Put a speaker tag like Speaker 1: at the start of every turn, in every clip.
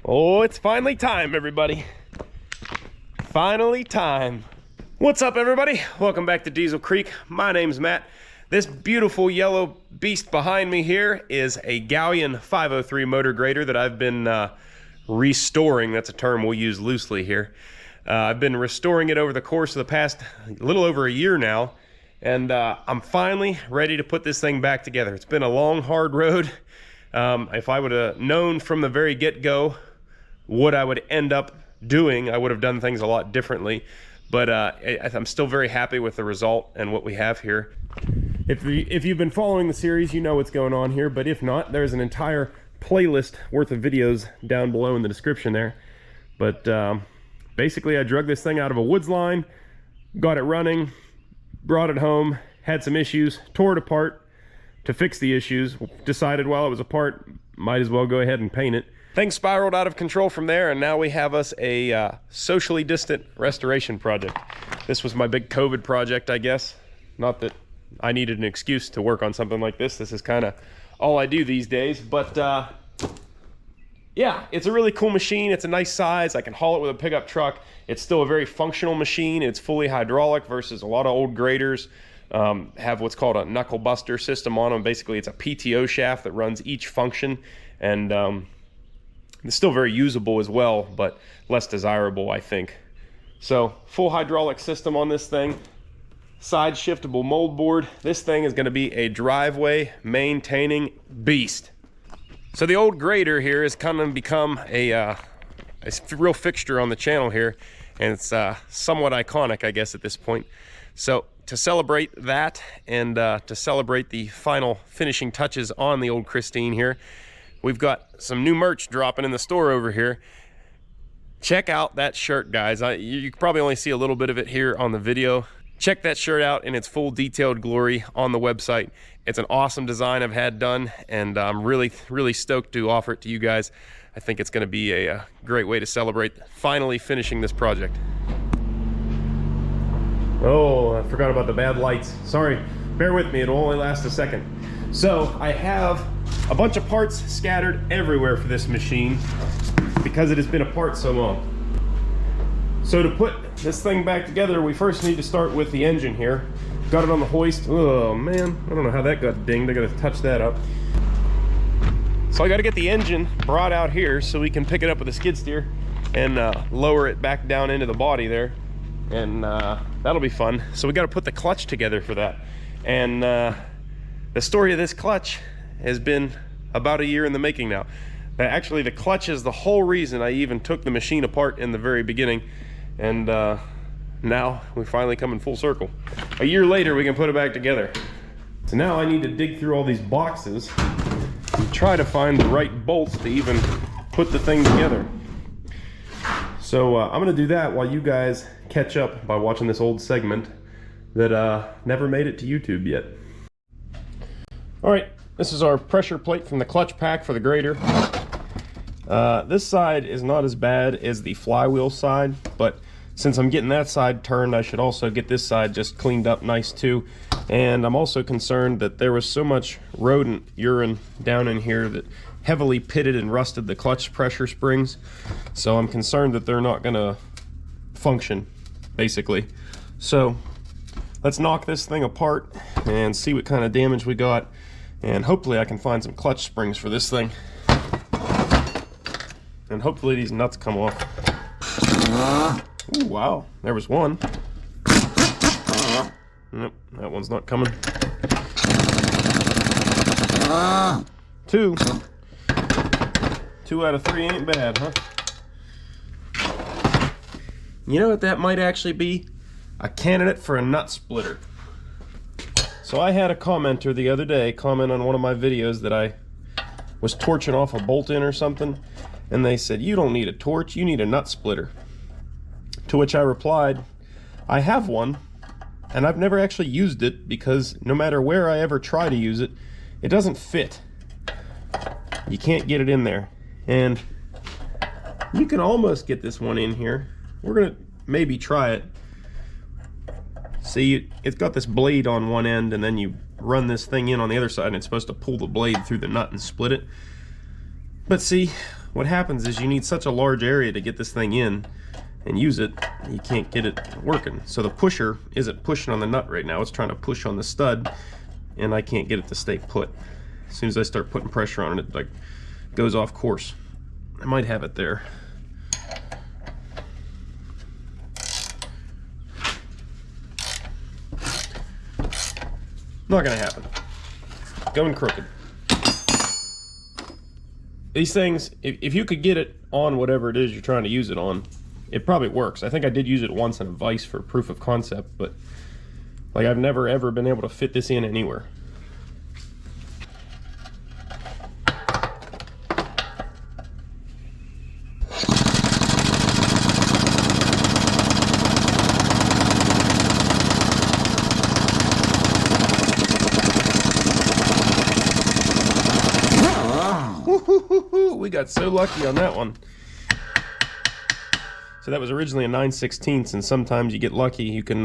Speaker 1: Oh, it's finally time, everybody. Finally time. What's up, everybody? Welcome back to Diesel Creek. My name's Matt. This beautiful yellow beast behind me here is a Galion 503 motor grader that I've been restoring. That's a term we'll use loosely here. I've been restoring it over the course of the past little over a year now, and I'm finally ready to put this thing back together. It's been a long, hard road. If I would have known from the very get-go what I would end up doing, I would have done things a lot differently. But I'm still very happy with the result and what we have here. If you've been following the series, you know what's going on here. But if not, there's an entire playlist worth of videos down below in the description there. But basically, I drug this thing out of a woods line, got it running, brought it home, had some issues, tore it apart to fix the issues, decided while it was apart, might as well go ahead and paint it. Things spiraled out of control from there, and now we have us a socially distant restoration project. This was my big COVID project, I guess. Not that I needed an excuse to work on something like this. This is kind of all I do these days. But yeah, it's a really cool machine. It's a nice size. I can haul it with a pickup truck. It's still a very functional machine. It's fully hydraulic versus a lot of old graders have what's called a knuckle buster system on them. Basically, it's a PTO shaft that runs each function, and it's still very usable as well, but less desirable, I think. So, full hydraulic system on this thing. Side shiftable mold board. This thing is going to be a driveway maintaining beast. So the old grader here has kind of become a real fixture on the channel here, and it's somewhat iconic, I guess, at this point. So to celebrate that and to celebrate the final finishing touches on the old Christine here, we've got some new merch dropping in the store over here. Check out that shirt, guys. You probably only see a little bit of it here on the video. Check that shirt out in its full detailed glory on the website. It's an awesome design I've had done, and I'm really, really stoked to offer it to you guys. I think it's going to be a great way to celebrate finally finishing this project. Oh, I forgot about the bad lights. Sorry, bear with me, it'll only last a second. So I have a bunch of parts scattered everywhere for this machine because it has been apart so long. So to put this thing back together, we first need to start with the engine here. Got it on the hoist. Oh man, I don't know how that got dinged. I gotta touch that up. So I gotta get the engine brought out here so we can pick it up with a skid steer and lower it back down into the body there. And that'll be fun. So we gotta put the clutch together for that. And the story of this clutch has been about a year in the making now. Actually, the clutch is the whole reason I even took the machine apart in the very beginning. And now we finally come in full circle. A year later, we can put it back together. So now I need to dig through all these boxes and try to find the right bolts to even put the thing together. So I'm gonna do that while you guys catch up by watching this old segment that never made it to YouTube yet. All right, this is our pressure plate from the clutch pack for the grader. This side is not as bad as the flywheel side, but since I'm getting that side turned, I should also get this side just cleaned up nice too. And I'm also concerned that there was so much rodent urine down in here that heavily pitted and rusted the clutch pressure springs. So I'm concerned that they're not gonna function, basically. So let's knock this thing apart and see what kind of damage we got. And hopefully I can find some clutch springs for this thing. And hopefully these nuts come off. Ooh, wow, there was one. Nope, that one's not coming. Two. 2 out of 3 ain't bad, huh? You know what that might actually be? A candidate for a nut splitter. So I had a commenter the other day comment on one of my videos that I was torching off a bolt in or something, and they said, you don't need a torch, you need a nut splitter. To which I replied, I have one, and I've never actually used it because no matter where I ever try to use it, it doesn't fit. You can't get it in there. And you can almost get this one in here. We're gonna maybe try it. See, it's got this blade on one end, and then you run this thing in on the other side, and it's supposed to pull the blade through the nut and split it. But see, what happens is you need such a large area to get this thing in and use it, you can't get it working. So the pusher isn't pushing on the nut right now, it's trying to push on the stud, and I can't get it to stay put. As soon as I start putting pressure on it, it like goes off course. I might have it there. Not gonna happen. Going crooked. These things, if you could get it on whatever it is you're trying to use it on, it probably works. I think I did use it once in a vise for proof of concept, but like I've never ever been able to fit this in anywhere. We got so lucky on that one. So that was originally a 9/16, and sometimes you get lucky. You can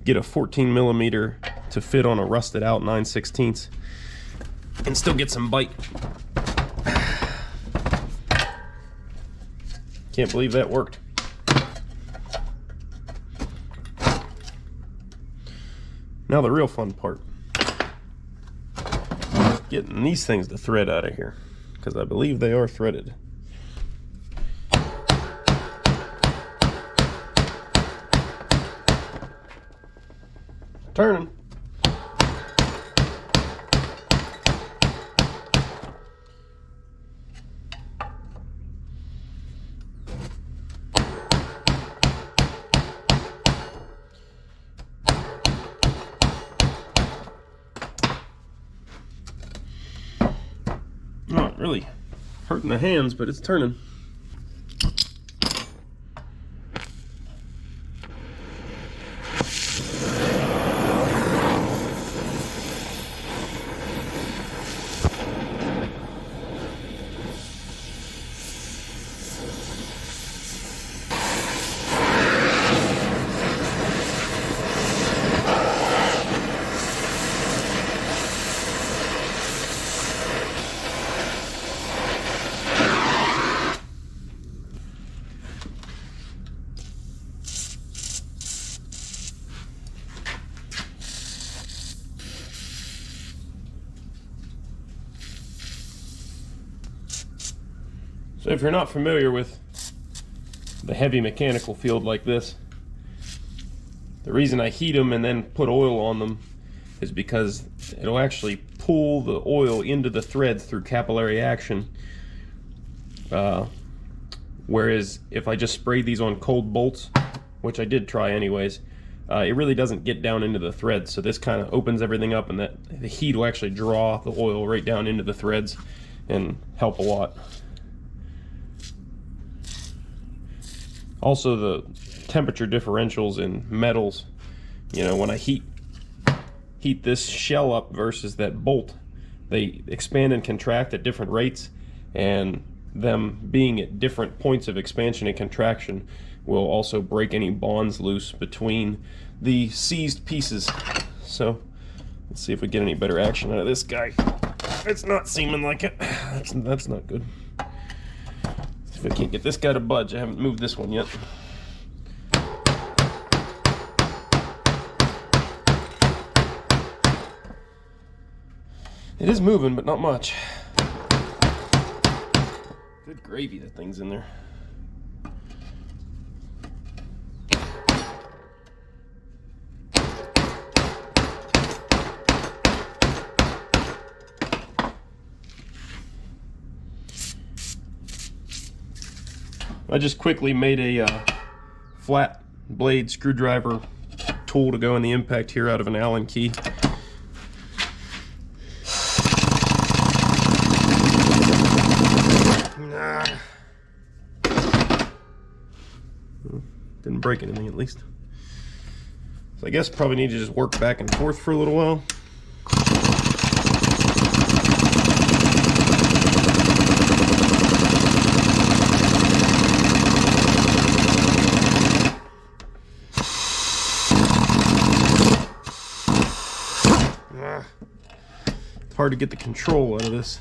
Speaker 1: get a 14mm to fit on a rusted out 9/16 and still get some bite. Can't believe that worked. Now the real fun part. Getting these things to thread out of here, because I believe they are threaded. Turning. Not really hurting the hands, but it's turning. So if you're not familiar with the heavy mechanical field like this, the reason I heat them and then put oil on them is because it'll actually pull the oil into the threads through capillary action. Whereas if I just sprayed these on cold bolts, which I did try anyways, it really doesn't get down into the threads. So this kind of opens everything up, and that the heat will actually draw the oil right down into the threads and help a lot. Also, the temperature differentials in metals, you know, when I heat this shell up versus that bolt, they expand and contract at different rates, and them being at different points of expansion and contraction will also break any bonds loose between the seized pieces. So let's see if we get any better action out of this guy. It's not seeming like it. That's not good. If I can't get this guy to budge, I haven't moved this one yet. It is moving, but not much. Good gravy, that thing's in there. I just quickly made a flat blade screwdriver tool to go in the impact here out of an Allen key. Didn't break anything, at least. So I guess probably need to just work back and forth for a little while. It's hard to get the control out of this.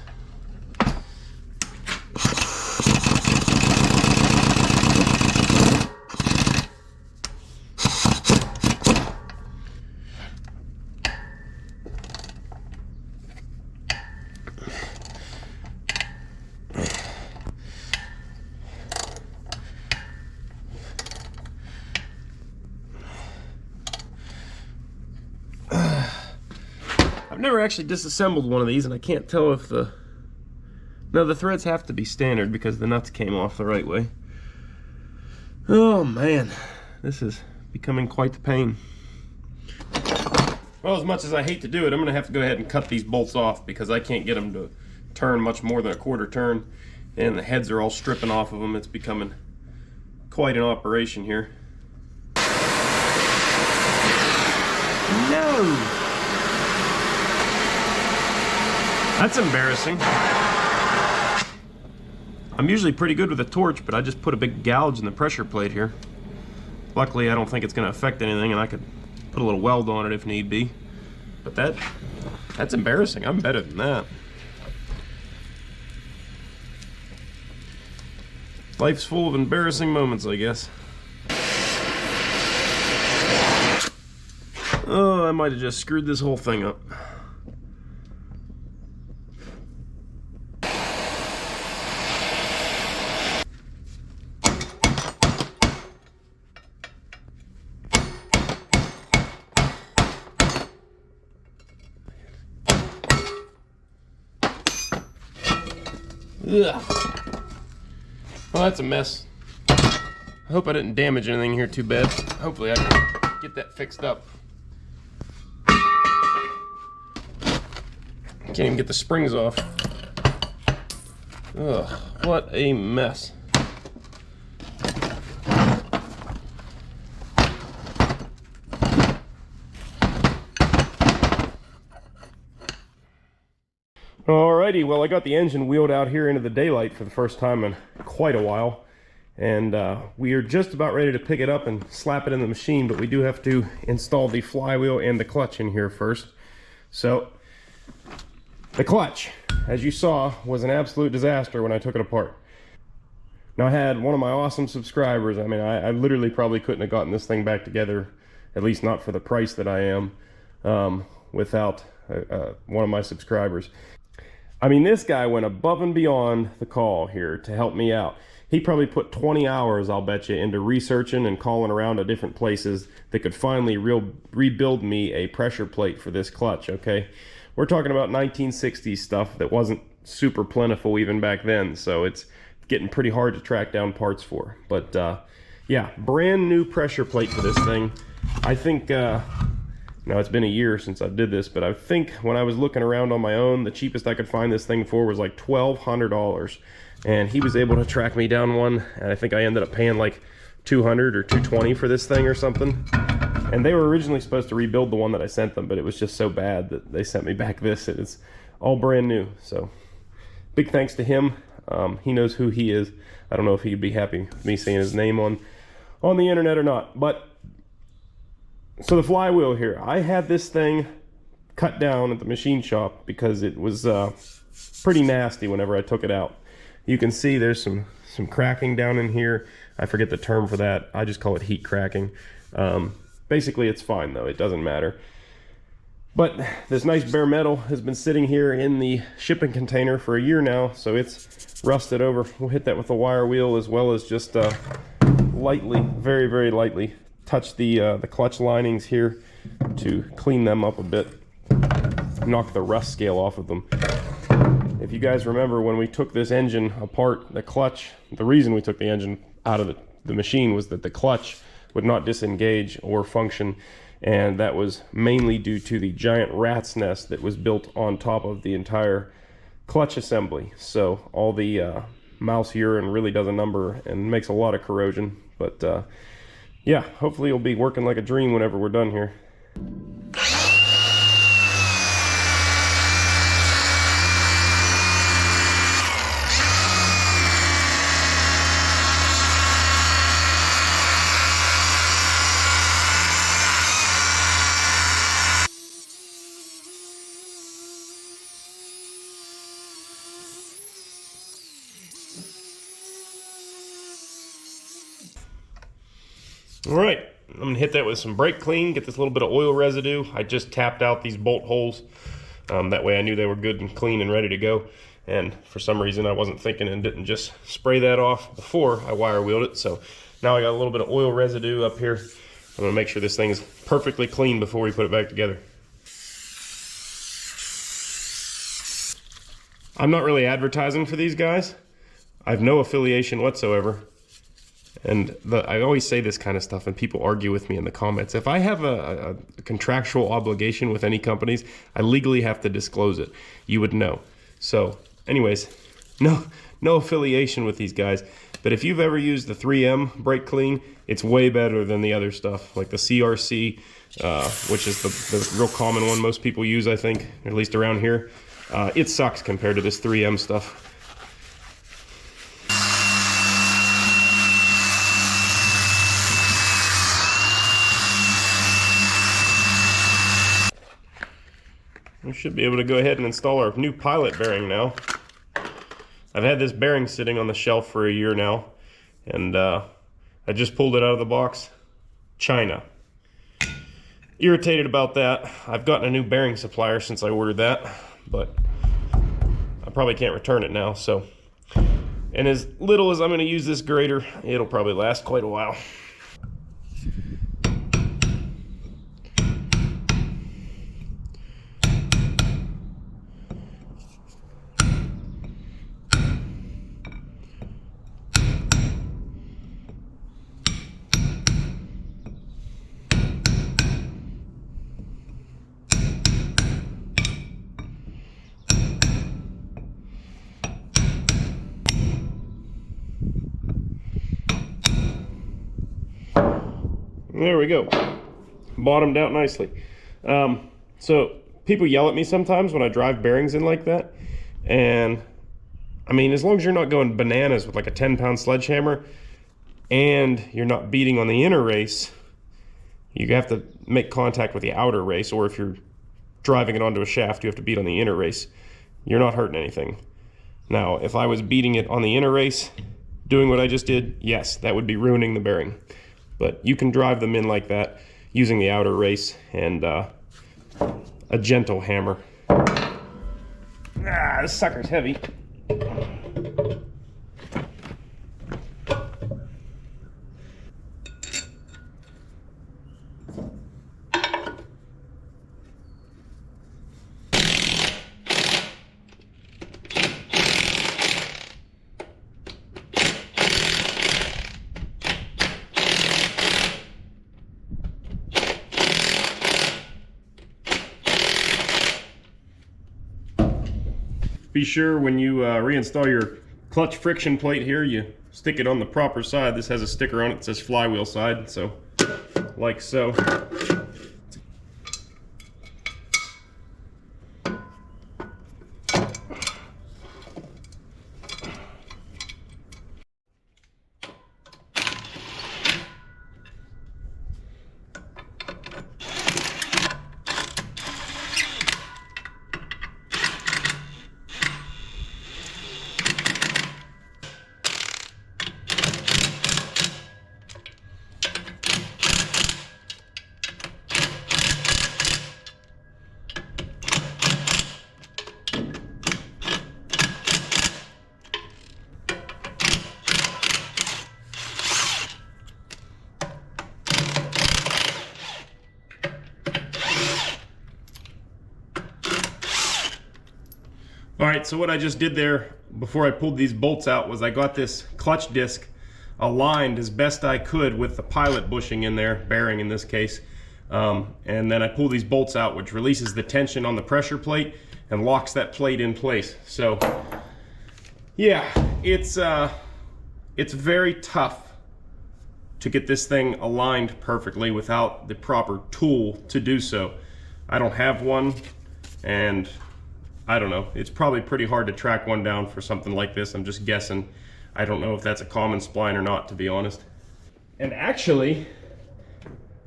Speaker 1: never actually disassembled one of these, and I can't tell if the... No, the threads have to be standard because the nuts came off the right way. Oh man, this is becoming quite the pain. Well, as much as I hate to do it, I'm gonna have to go ahead and cut these bolts off because I can't get them to turn much more than a quarter turn, and the heads are all stripping off of them. It's becoming quite an operation here. No! That's embarrassing. I'm usually pretty good with a torch, but I just put a big gouge in the pressure plate here. Luckily, I don't think it's going to affect anything, and I could put a little weld on it if need be. But that's embarrassing. I'm better than that. Life's full of embarrassing moments, I guess. Oh, I might have just screwed this whole thing up. Ugh. Well, that's a mess. I hope I didn't damage anything here too bad. Hopefully I can get that fixed up. Can't even get the springs off. Ugh, what a mess. Alrighty, well, I got the engine wheeled out here into the daylight for the first time in quite a while, and we are just about ready to pick it up and slap it in the machine, but we do have to install the flywheel and the clutch in here first. So the clutch, as you saw, was an absolute disaster when I took it apart. Now, I had one of my awesome subscribers. I mean, I literally probably couldn't have gotten this thing back together, at least not for the price that I am, without one of my subscribers. I mean, this guy went above and beyond the call here to help me out. He probably put 20 hours, I'll bet you, into researching and calling around to different places that could finally rebuild me a pressure plate for this clutch, okay? We're talking about 1960s stuff that wasn't super plentiful even back then, so it's getting pretty hard to track down parts for. But yeah, brand new pressure plate for this thing. I think, now it's been a year since I did this, but I think when I was looking around on my own, the cheapest I could find this thing for was like $1,200. And he was able to track me down one, and I think I ended up paying like $200 or $220 for this thing or something. And they were originally supposed to rebuild the one that I sent them, but it was just so bad that they sent me back this. It is all brand new. So big thanks to him. He knows who he is. I don't know if he'd be happy with me saying his name on the internet or not. But so the flywheel here, I had this thing cut down at the machine shop because it was pretty nasty whenever I took it out. You can see there's some cracking down in here. I forget the term for that. I just call it heat cracking. Basically, it's fine though. It doesn't matter. But this nice bare metal has been sitting here in the shipping container for a year now, so it's rusted over. We'll hit that with a wire wheel, as well as just lightly, very, very lightly, touch the clutch linings here to clean them up a bit, knock the rust scale off of them. If you guys remember when we took this engine apart, the clutch, the reason we took the engine out of the machine was that the clutch would not disengage or function, and that was mainly due to the giant rat's nest that was built on top of the entire clutch assembly. So all the mouse urine really does a number and makes a lot of corrosion. But yeah, hopefully it'll be working like a dream whenever we're done here. All right, I'm gonna hit that with some brake clean, get this little bit of oil residue. I just tapped out these bolt holes. That way I knew they were good and clean and ready to go. And for some reason I wasn't thinking and didn't just spray that off before I wire wheeled it. So now I got a little bit of oil residue up here. I'm gonna make sure this thing is perfectly clean before we put it back together. I'm not really advertising for these guys. I have no affiliation whatsoever. And I always say this kind of stuff and people argue with me in the comments. If I have a contractual obligation with any companies, I legally have to disclose it. You would know. So anyways, no affiliation with these guys. But if you've ever used the 3M brake clean, it's way better than the other stuff, like the CRC, which is the real common one most people use, I think, at least around here. It sucks compared to this 3M stuff. We should be able to go ahead and install our new pilot bearing now. I've had this bearing sitting on the shelf for a year now, and I just pulled it out of the box. China. Irritated about that. I've gotten a new bearing supplier since I ordered that, but I probably can't return it now. So, and as little as I'm going to use this grader, it'll probably last quite a while. There we go. Bottomed out nicely. So people yell at me sometimes when I drive bearings in like that. And I mean, as long as you're not going bananas with like a 10-pound sledgehammer and you're not beating on the inner race, you have to make contact with the outer race. Or if you're driving it onto a shaft, you have to beat on the inner race. You're not hurting anything. Now, if I was beating it on the inner race, doing what I just did, yes, that would be ruining the bearing. But you can drive them in like that using the outer race and a gentle hammer. Ah, this sucker's heavy. Be sure when you reinstall your clutch friction plate here, you stick it on the proper side. This has a sticker on it that says flywheel side, so like so. Alright, so what I just did there before I pulled these bolts out was I got this clutch disc aligned as best I could with the pilot bushing in there, bearing in this case. And then I pull these bolts out, which releases the tension on the pressure plate and locks that plate in place. So yeah, it's very tough to get this thing aligned perfectly without the proper tool to do so. I don't have one, and I don't know, it's probably pretty hard to track one down for something like this. I'm just guessing. I don't know if that's a common spline or not, to be honest. And actually,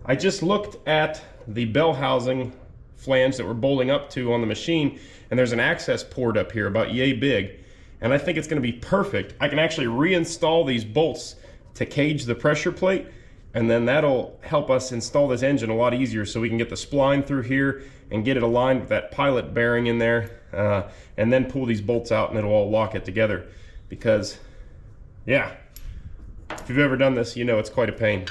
Speaker 1: I just looked at the bell housing flange that we're bolting up to on the machine, and there's an access port up here about yay big, and I think it's going to be perfect. I can actually reinstall these bolts to cage the pressure plate, and then that'll help us install this engine a lot easier, so we can get the spline through here and get it aligned with that pilot bearing in there, and then pull these bolts out and it'll all lock it together. Because yeah, if you've ever done this, you know it's quite a pain.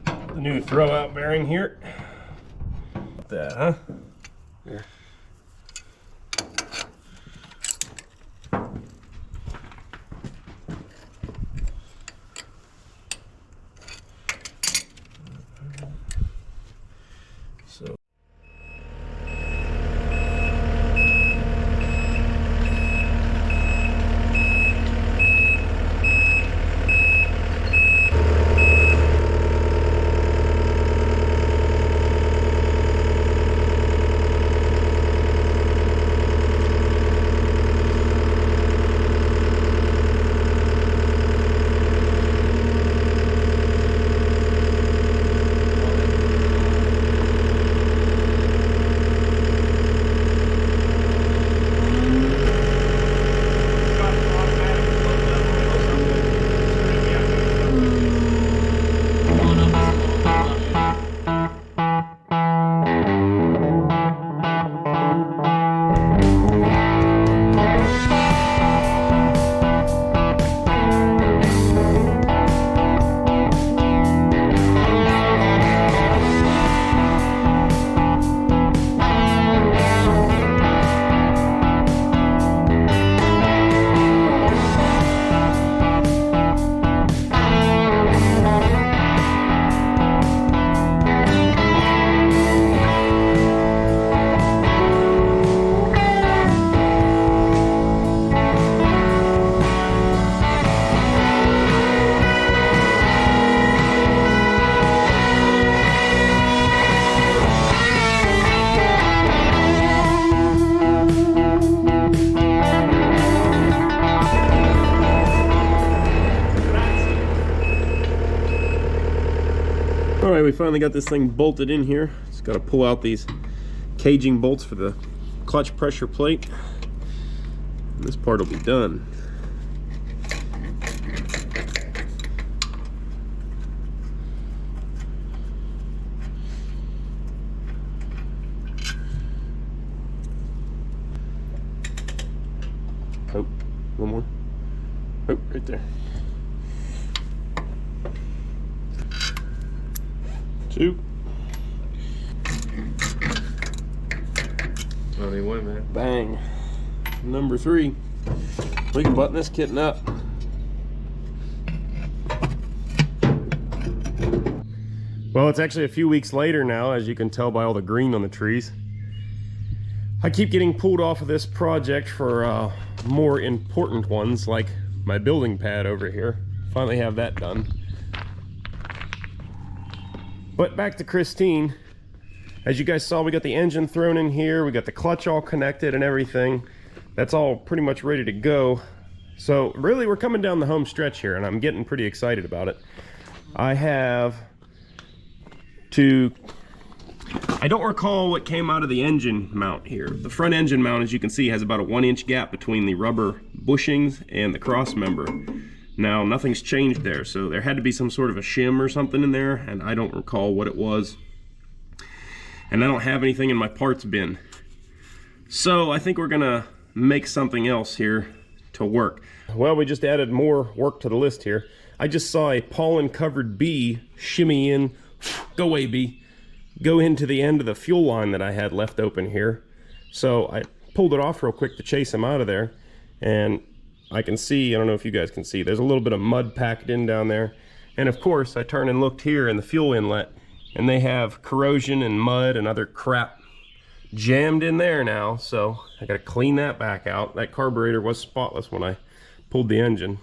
Speaker 1: The new throw out bearing here. about that, huh? Here. So all right, we finally got this thing bolted in here. Just got to pull out these caging bolts for the clutch pressure plate. And this part will be done. Oh, one more. Oh, right there. Two.
Speaker 2: Only one, man.
Speaker 1: Bang. Number 3. We can button this kitten up. Well, it's actually a few weeks later now, as you can tell by all the green on the trees. I keep getting pulled off of this project for more important ones, like my building pad over here. Finally have that done. But back to Christine. As you guys saw, we got the engine thrown in here, we got the clutch all connected and everything. That's all pretty much ready to go. So really, we're coming down the home stretch here, and I'm getting pretty excited about it. I don't recall what came out of the engine mount here. The front engine mount, as you can see, has about a 1-inch gap between the rubber bushings and the cross member. Now, nothing's changed there, so there had to be some sort of a shim or something in there, and I don't recall what it was. And I don't have anything in my parts bin. So I think we're gonna make something else here to work. Well, we just added more work to the list here. I just saw a pollen-covered bee shimmy in, go away bee, go into the end of the fuel line that I had left open here. So I pulled it off real quick to chase him out of there, and I can see, I don't know if you guys can see, there's a little bit of mud packed in down there. And of course, I turned and looked here in the fuel inlet, and they have corrosion and mud and other crap jammed in there now. So I gotta clean that back out. That carburetor was spotless when I pulled the engine.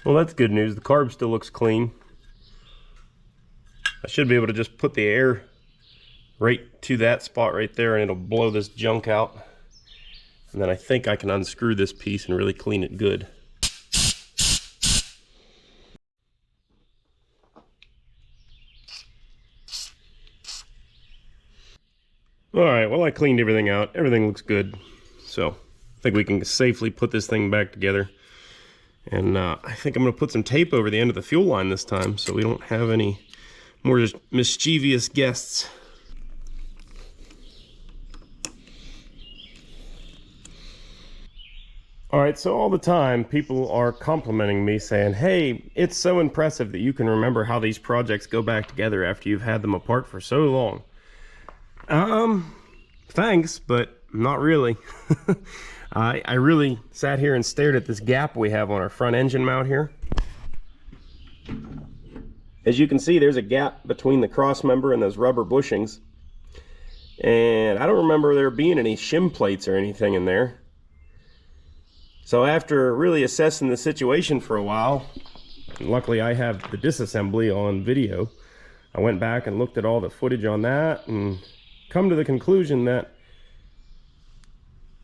Speaker 1: Well, that's good news. The carb still looks clean. I should be able to just put the air right to that spot right there, and it'll blow this junk out. And then I think I can unscrew this piece and really clean it good. All right, well, I cleaned everything out. Everything looks good. So I think we can safely put this thing back together. And I think I'm going to put some tape over the end of the fuel line this time, so we don't have any more mischievous guests. All right, so all the time people are complimenting me saying, hey, it's so impressive that you can remember how these projects go back together after you've had them apart for so long. Thanks, but not really. I really sat here and stared at this gap we have on our front engine mount here. As you can see, there's a gap between the cross member and those rubber bushings. And I don't remember there being any shim plates or anything in there. So after really assessing the situation for a while, luckily I have the disassembly on video, I went back and looked at all the footage on that and come to the conclusion that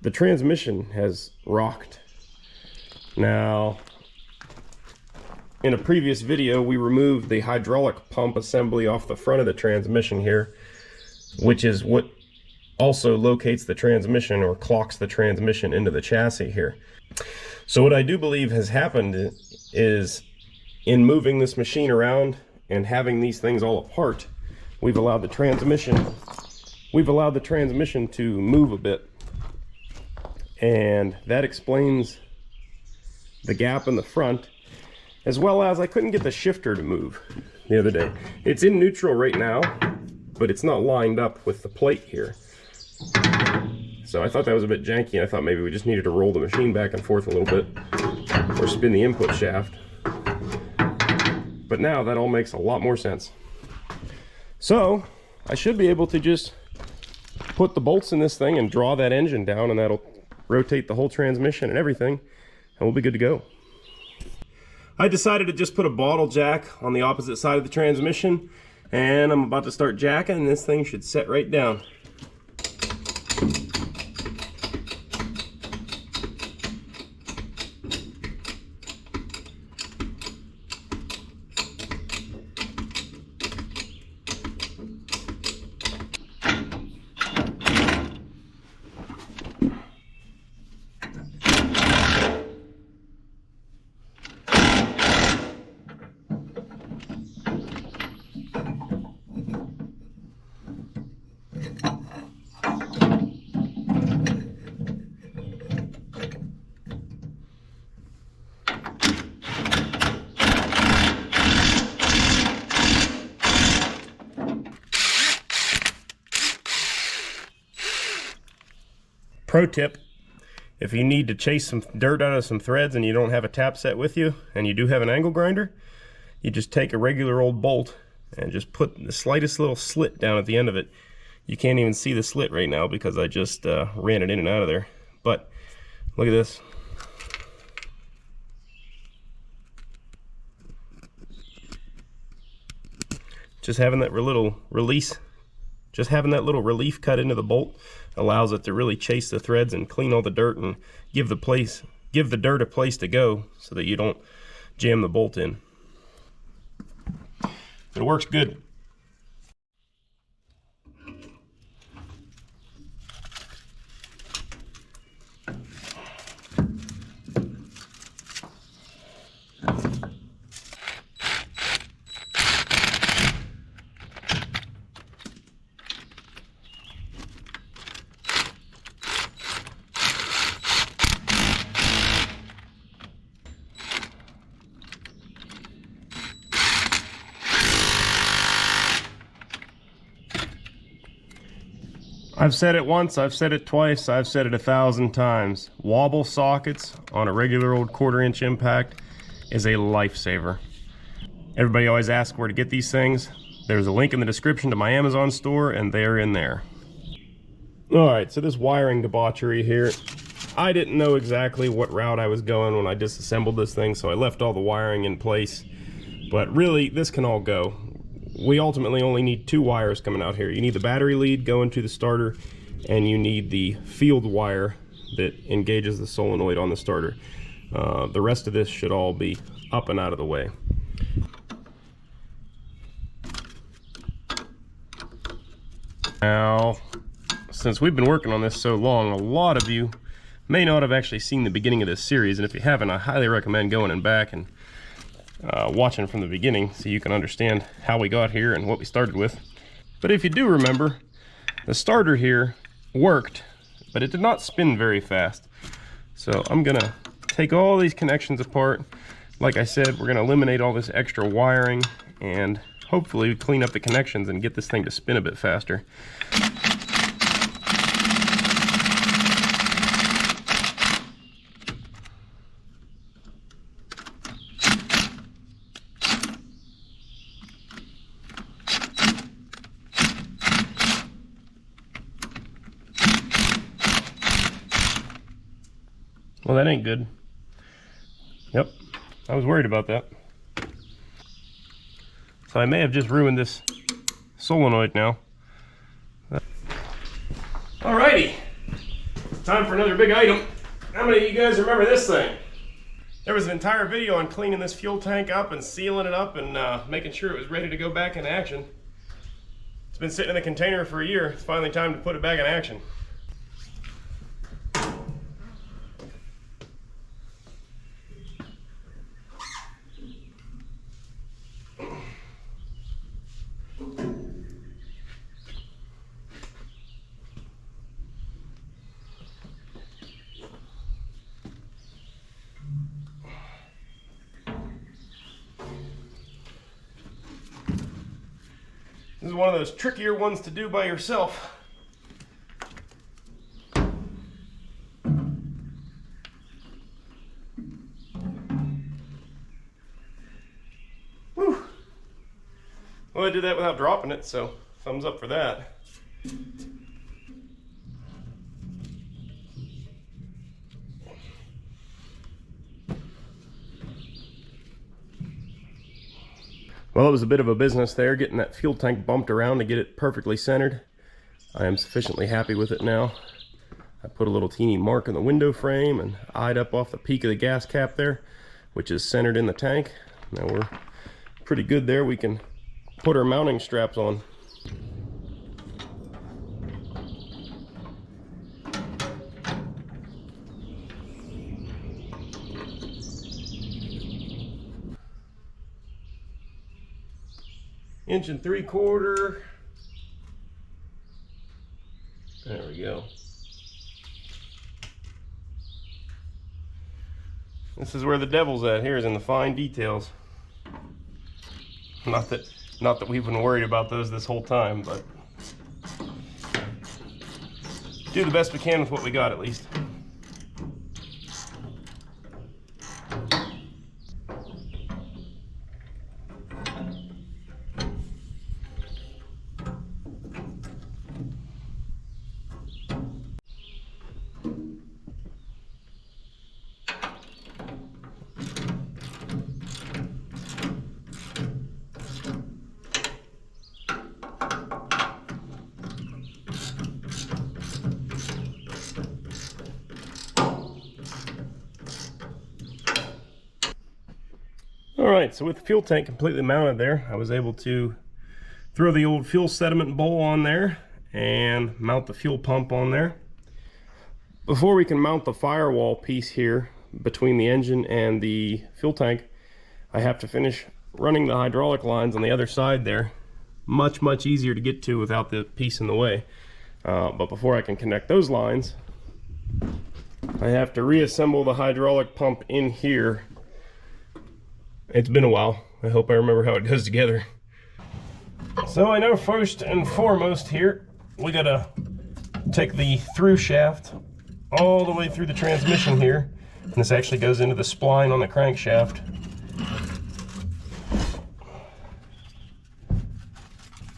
Speaker 1: the transmission has rocked. Now, in a previous video, we removed the hydraulic pump assembly off the front of the transmission here, which is what also locates the transmission or clocks the transmission into the chassis here. So what I do believe has happened is, in moving this machine around and having these things all apart, we've allowed the transmission to move a bit. And that explains the gap in the front, as well as I couldn't get the shifter to move the other day. It's in neutral right now, but it's not lined up with the plate here. So I thought that was a bit janky, and I thought maybe we just needed to roll the machine back and forth a little bit, or spin the input shaft. But now that all makes a lot more sense. So I should be able to just put the bolts in this thing and draw that engine down, and that'll rotate the whole transmission and everything, and we'll be good to go. I decided to just put a bottle jack on the opposite side of the transmission, and I'm about to start jacking, and this thing should set right down. Pro tip, if you need to chase some dirt out of some threads and you don't have a tap set with you and you do have an angle grinder, you just take a regular old bolt and just put the slightest little slit down at the end of it. You can't even see the slit right now because I just ran it in and out of there. But look at this. Just having that little release, just having that little relief cut into the bolt allows it to really chase the threads and clean all the dirt and give the dirt a place to go so that you don't jam the bolt in. It works good. I've said it once, I've said it twice, I've said it 1,000 times. Wobble sockets on a regular old 1/4 inch impact is a lifesaver. Everybody always asks where to get these things. There's a link in the description to my Amazon store, and they're in there. Alright, so this wiring debauchery here, I didn't know exactly what route I was going when I disassembled this thing, so I left all the wiring in place. But really, this can all go. We ultimately only need 2 wires coming out here. You need the battery lead going to the starter, and you need the field wire that engages the solenoid on the starter. The rest of this should all be up and out of the way. Now, since we've been working on this so long, a lot of you may not have actually seen the beginning of this series, and if you haven't, I highly recommend going and back and watching from the beginning so you can understand how we got here and what we started with. But if you do remember, the starter here worked, but it did not spin very fast. So I'm gonna take all these connections apart. Like I said, we're gonna eliminate all this extra wiring and hopefully clean up the connections and get this thing to spin a bit faster. Well, that ain't good. Yep, I was worried about that. So I may have just ruined this solenoid now. Alrighty, time for another big item. How many of you guys remember this thing? There was an entire video on cleaning this fuel tank up and sealing it up and making sure it was ready to go back in action. It's been sitting in the container for a year. It's finally time to put it back in action. This is one of those trickier ones to do by yourself. Whew. Well, I did that without dropping it, so thumbs up for that. Well, it was a bit of a business there, getting that fuel tank bumped around to get it perfectly centered. I am sufficiently happy with it now. I put a little teeny mark in the window frame and eyed up off the peak of the gas cap there, which is centered in the tank. Now we're pretty good there. We can put our mounting straps on. Inch and 3/4. There we go. This is where the devil's at. Here is in the fine details. Not that we've been worried about those this whole time, but do the best we can with what we got at least. Alright, so with the fuel tank completely mounted there, I was able to throw the old fuel sediment bowl on there and mount the fuel pump on there. Before we can mount the firewall piece here between the engine and the fuel tank, I have to finish running the hydraulic lines on the other side there. Much easier to get to without the piece in the way. But before I can connect those lines, I have to reassemble the hydraulic pump in here. It's been a while. I hope I remember how it goes together. So I know first and foremost here, we gotta take the through shaft all the way through the transmission here. And this actually goes into the spline on the crankshaft.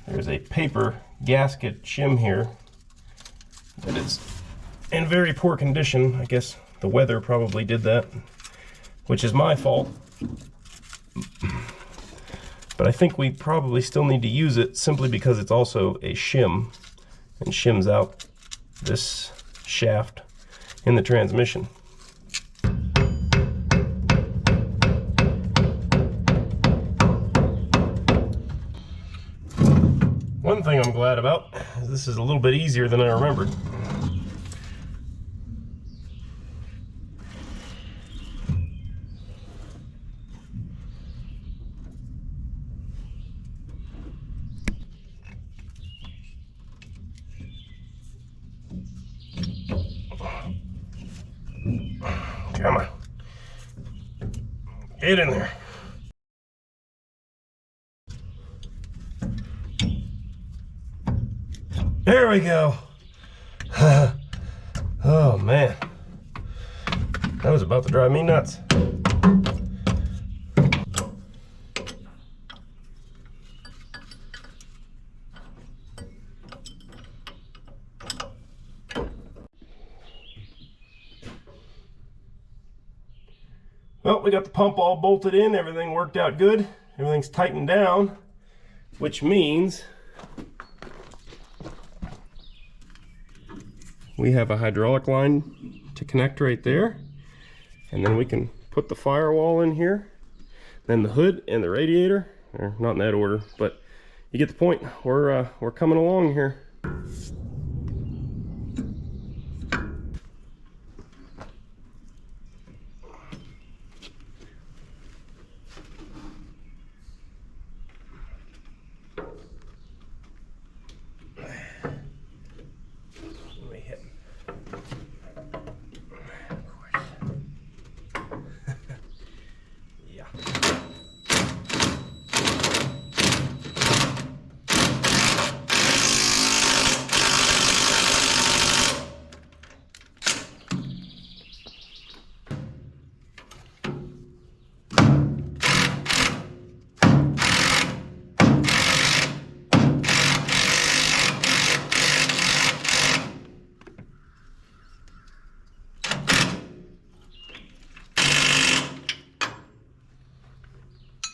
Speaker 1: There's a paper gasket shim here that is in very poor condition. I guess the weather probably did that, which is my fault. But I think we probably still need to use it simply because it's also a shim and shims out this shaft in the transmission. One thing I'm glad about is this is a little bit easier than I remembered. Come on. Get in there. There we go. Oh man. That was about to drive me nuts. Well, we got the pump all bolted in, everything worked out good, everything's tightened down, which means we have a hydraulic line to connect right there, and then we can put the firewall in here, then the hood and the radiator, or not in that order, but you get the point. We're coming along here.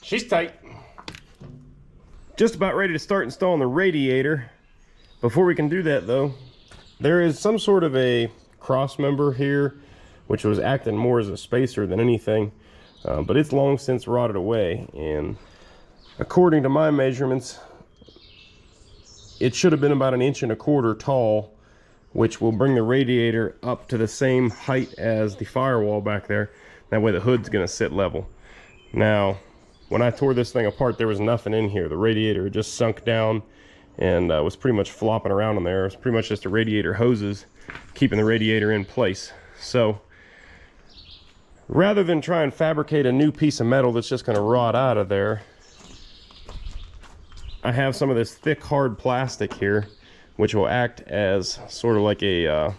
Speaker 1: She's tight. Just about ready to start installing the radiator. Before we can do that though, there is some sort of a cross member here, which was acting more as a spacer than anything, but it's long since rotted away, and according to my measurements, it should have been about 1.25 inches tall, which will bring the radiator up to the same height as the firewall back there. That way the hood's gonna sit level. Now, when I tore this thing apart, there was nothing in here. The radiator just sunk down and was pretty much flopping around in there. It was pretty much just the radiator hoses keeping the radiator in place. So rather than try and fabricate a new piece of metal that's just going to rot out of there, I have some of this thick hard plastic here, which will act as sort of like a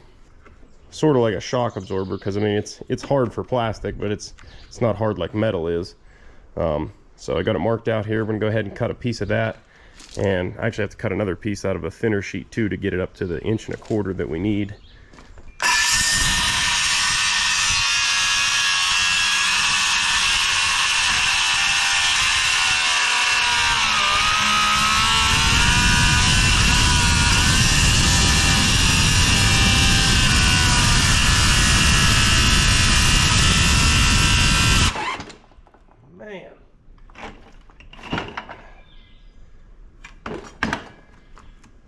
Speaker 1: shock absorber, because I mean it's hard for plastic, but it's not hard like metal is. So I got it marked out here. We're gonna go ahead and cut a piece of that, and I actually have to cut another piece out of a thinner sheet too to get it up to the 1.25 inches that we need.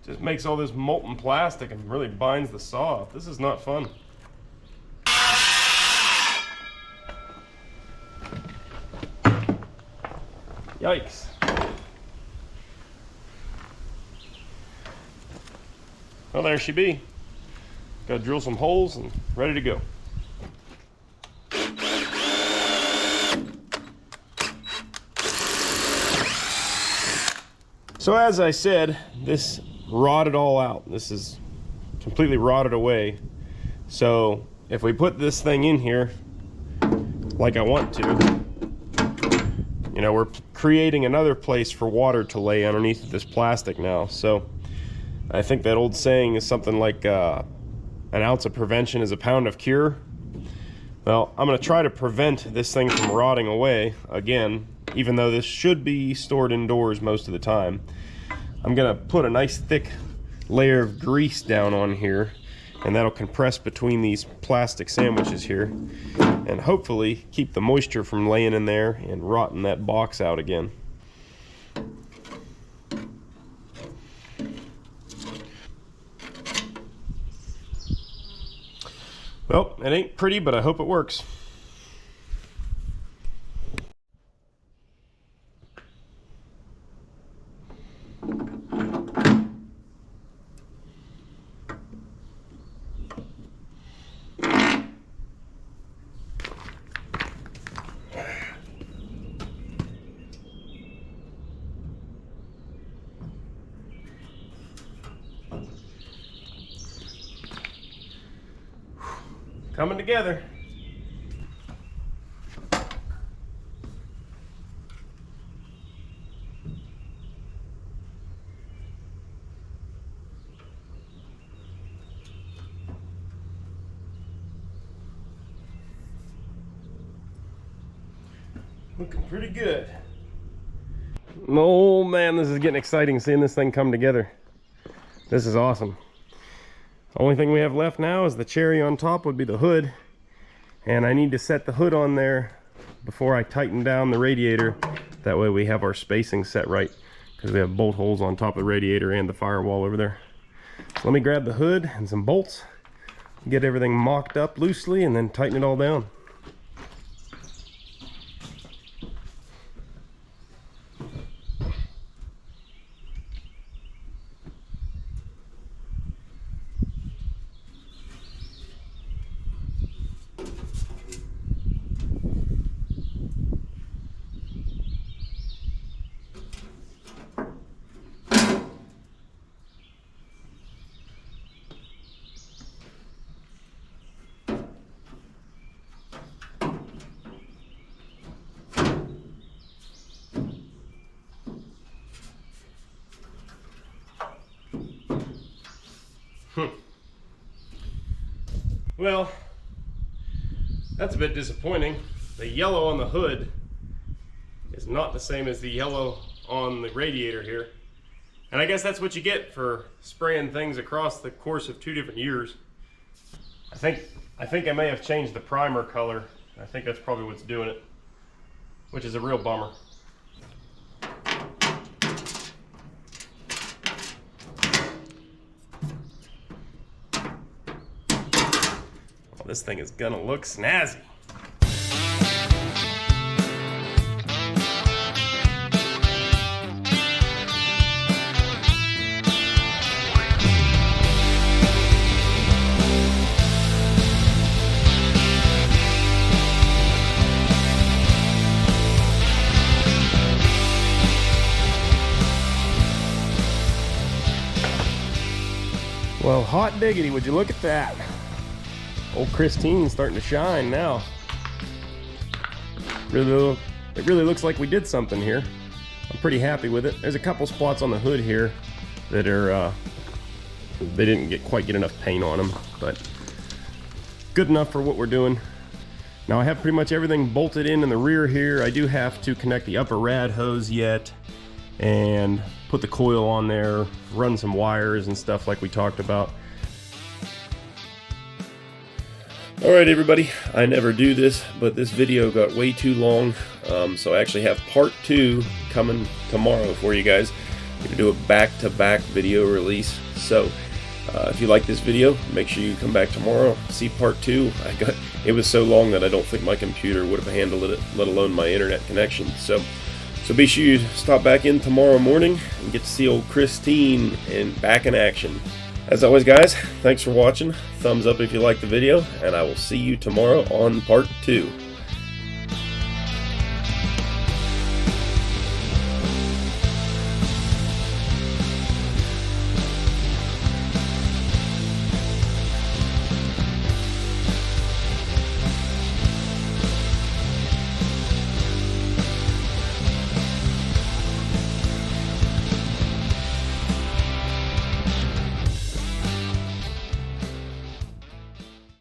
Speaker 1: Just makes all this molten plastic and really binds the saw up. This is not fun. Yikes. Well, there she be. Gotta drill some holes and ready to go. So as I said, this rotted all out. This is completely rotted away. So if we put this thing in here like I want to, you know, we're creating another place for water to lay underneath this plastic now. So I think that old saying is something like an ounce of prevention is a pound of cure. Well, I'm going to try to prevent this thing from rotting away again, even though this should be stored indoors most of the time. I'm going to put a nice thick layer of grease down on here, and that'll compress between these plastic sandwiches here and hopefully keep the moisture from laying in there and rotting that box out again. Well, it ain't pretty, but I hope it works. coming together. Looking pretty good. Oh man, this is getting exciting seeing this thing come together. This is awesome. Only thing we have left now is the cherry on top would be the hood. And I need to set the hood on there before I tighten down the radiator. That way we have our spacing set right, because we have bolt holes on top of the radiator and the firewall over there. So let me grab the hood and some bolts, get everything mocked up loosely, and then tighten it all down. Well, that's a bit disappointing. The yellow on the hood is not the same as the yellow on the radiator here. And I guess that's what you get for spraying things across the course of 2 different years. I think I may have changed the primer color. I think that's probably what's doing it, which is a real bummer. This thing is gonna look snazzy. Well, hot diggity, would you look at that? Old Christine's starting to shine now. It really looks like we did something here. I'm pretty happy with it. There's a couple spots on the hood here that are, they didn't quite get enough paint on them, but good enough for what we're doing. Now I have pretty much everything bolted in the rear here. I do have to connect the upper rad hose yet and put the coil on there, run some wires and stuff like we talked about. Alright everybody, I never do this, but this video got way too long, so I actually have part 2 coming tomorrow for you guys. I'm going to do a back-to-back video release, so if you like this video, make sure you come back tomorrow, see part 2. It was so long that I don't think my computer would have handled it, let alone my internet connection. So be sure you stop back in tomorrow morning and get to see old Christine back in action. As always guys, thanks for watching. Thumbs up if you liked the video, and I will see you tomorrow on part 2.